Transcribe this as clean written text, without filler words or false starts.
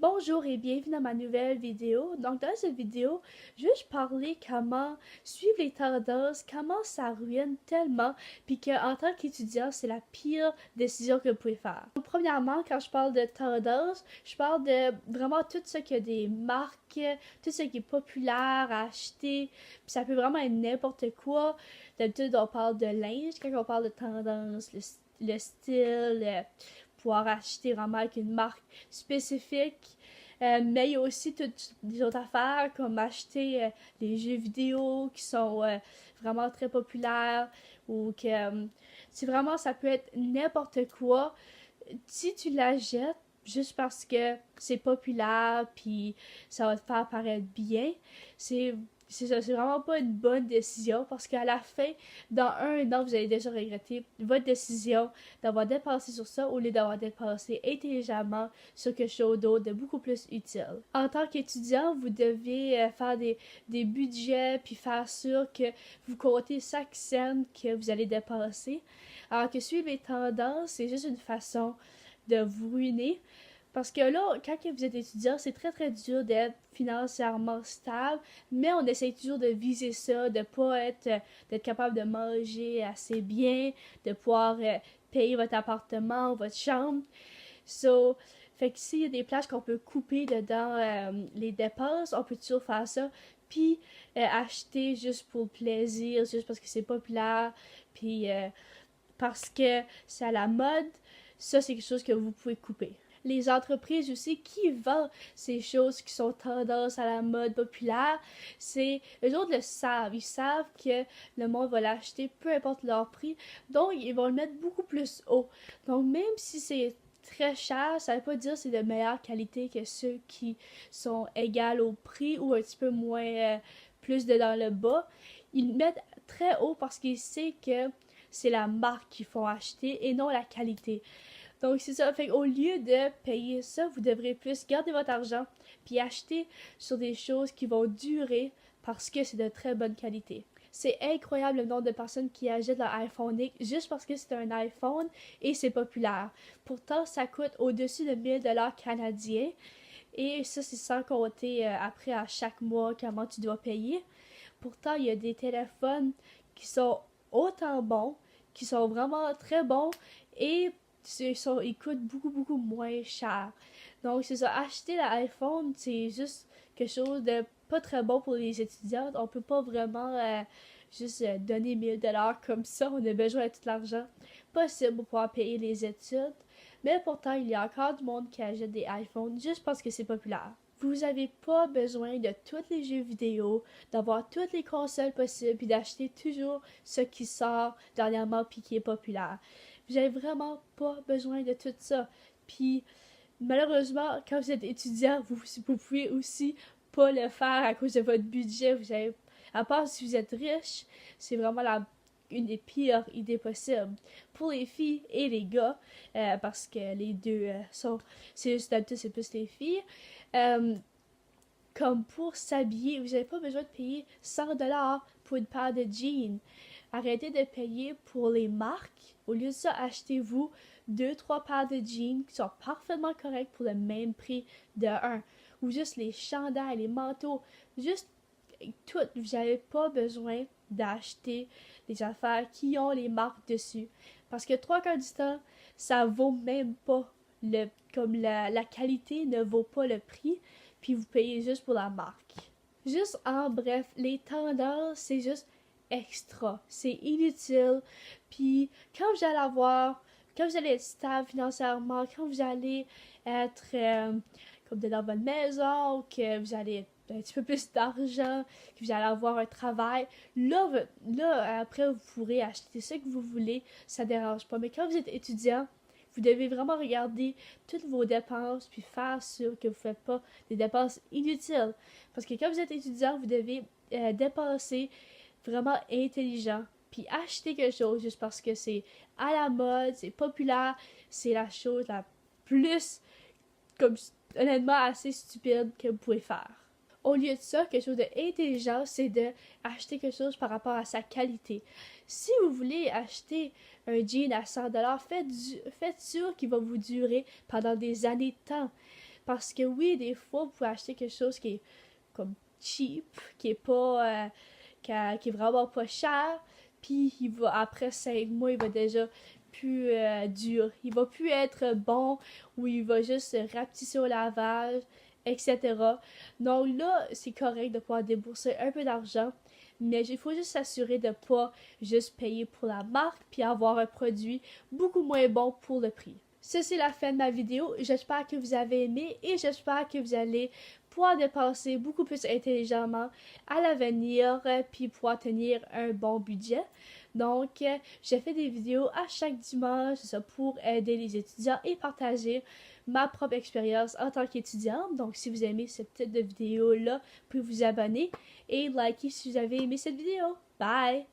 Bonjour et bienvenue dans ma nouvelle vidéo. Donc dans cette vidéo, je vais juste parler comment suivre les tendances, comment ça ruine tellement, puis qu'en tant qu'étudiant, c'est la pire décision que vous pouvez faire. Donc, premièrement, quand je parle de tendance, je parle de vraiment tout ce que des marques, tout ce qui est populaire à acheter, puis ça peut vraiment être n'importe quoi. D'habitude, on parle de linge quand on parle de tendance, le style, pouvoir acheter vraiment avec une marque spécifique. Mais il y a aussi toutes les autres affaires comme acheter des jeux vidéo qui sont vraiment très populaires ou que c'est vraiment ça peut être n'importe quoi. Si tu l'achètes juste parce que c'est populaire puis ça va te faire paraître bien, c'est c'est vraiment pas une bonne décision parce qu'à la fin, dans un an, vous allez déjà regretter votre décision d'avoir dépensé sur ça au lieu d'avoir dépensé intelligemment sur quelque chose d'autre de beaucoup plus utile. En tant qu'étudiant, vous devez faire des budgets puis faire sûr que vous comptez chaque scène que vous allez dépenser. Alors que suivre les tendances, c'est juste une façon de vous ruiner. Parce que là, quand vous êtes étudiant, c'est très très dur d'être financièrement stable, mais on essaie toujours de viser ça, de pas d'être capable de manger assez bien, de pouvoir payer votre appartement, votre chambre. So, fait que s'il y a des plages qu'on peut couper dedans les dépenses, on peut toujours faire ça. Puis acheter juste pour le plaisir, juste parce que c'est populaire, puis parce que c'est à la mode, ça c'est quelque chose que vous pouvez couper. Les entreprises aussi qui vendent ces choses qui sont tendance à la mode populaire, c'est eux autres le savent, ils savent que le monde va l'acheter peu importe leur prix, donc ils vont le mettre beaucoup plus haut. Donc même si c'est très cher, ça veut pas dire que c'est de meilleure qualité que ceux qui sont égales au prix ou un petit peu moins plus de dans le bas. Ils le mettent très haut parce qu'ils savent que c'est la marque qu'ils font acheter et non la qualité. Donc c'est ça, fait au lieu de payer ça, vous devrez plus garder votre argent puis acheter sur des choses qui vont durer parce que c'est de très bonne qualité. C'est incroyable le nombre de personnes qui achètent leur iPhone X juste parce que c'est un iPhone et c'est populaire. Pourtant, ça coûte au-dessus de 1000 $ canadiens et ça, c'est sans compter après à chaque mois comment tu dois payer. Pourtant, il y a des téléphones qui sont autant bons, qui sont vraiment très bons et ils coûtent beaucoup moins cher. Donc, c'est ça, acheter l'iPhone, c'est juste quelque chose de pas très bon pour les étudiants. On peut pas vraiment juste donner 1000 $ comme ça. On a besoin de tout l'argent possible pour pouvoir payer les études. Mais pourtant, il y a encore du monde qui achète des iPhones juste parce que c'est populaire. Vous n'avez pas besoin de tous les jeux vidéo, d'avoir toutes les consoles possibles, puis d'acheter toujours ce qui sort dernièrement puis qui est populaire. Vous n'avez vraiment pas besoin de tout ça. Puis malheureusement, quand vous êtes étudiant, vous pouvez aussi pas le faire à cause de votre budget. Vous avez, à part si vous êtes riche, c'est vraiment une des pires idées possibles pour les filles et les gars, parce que les deux sont, c'est juste d'habitude, c'est plus les filles. Euh, Comme pour s'habiller, vous n'avez pas besoin de payer 100 $ pour une paire de jeans. Arrêtez de payer pour les marques. Au lieu de ça, achetez-vous deux, trois paires de jeans qui sont parfaitement corrects pour le même prix de un. Ou juste les chandails, les manteaux, juste tout. Vous n'avez pas besoin d'acheter des affaires qui ont les marques dessus. Parce que trois quarts du temps, ça vaut même pas comme la qualité ne vaut pas le prix, puis vous payez juste pour la marque. Juste en bref, les tendances, c'est juste extra. C'est inutile. Puis quand vous allez avoir, quand vous allez être stable financièrement, quand vous allez être comme dans votre maison, que vous allez un petit peu plus d'argent, que vous allez avoir un travail, là après, vous pourrez acheter ce que vous voulez, ça dérange pas. Mais quand vous êtes étudiant, vous devez vraiment regarder toutes vos dépenses puis faire sûr que vous ne faites pas des dépenses inutiles. Parce que quand vous êtes étudiant, vous devez dépenser vraiment intelligent puis acheter quelque chose juste parce que c'est à la mode, c'est populaire, c'est la chose la plus, comme honnêtement, assez stupide que vous pouvez faire. Au lieu de ça, quelque chose d'intelligent, c'est de acheter quelque chose par rapport à sa qualité. Si vous voulez acheter un jean à 100 $, faites sûr qu'il va vous durer pendant des années de temps. Parce que oui, des fois, vous pouvez acheter quelque chose qui est comme cheap, qui est pas, qui est vraiment pas cher, puis il va, après 5 mois, il va déjà plus dur. Il va plus être bon, ou il va juste se rapetisser au lavage, etc. Donc là, c'est correct de pouvoir débourser un peu d'argent, mais il faut juste s'assurer de pas juste payer pour la marque, puis avoir un produit beaucoup moins bon pour le prix. Ça, c'est la fin de ma vidéo. J'espère que vous avez aimé et j'espère que vous allez pouvoir dépenser beaucoup plus intelligemment à l'avenir puis pouvoir tenir un bon budget. Donc, je fais des vidéos à chaque dimanche ça, pour aider les étudiants et partager ma propre expérience en tant qu'étudiante. Donc, si vous aimez ce type de vidéo-là, vous pouvez vous abonner et liker si vous avez aimé cette vidéo. Bye!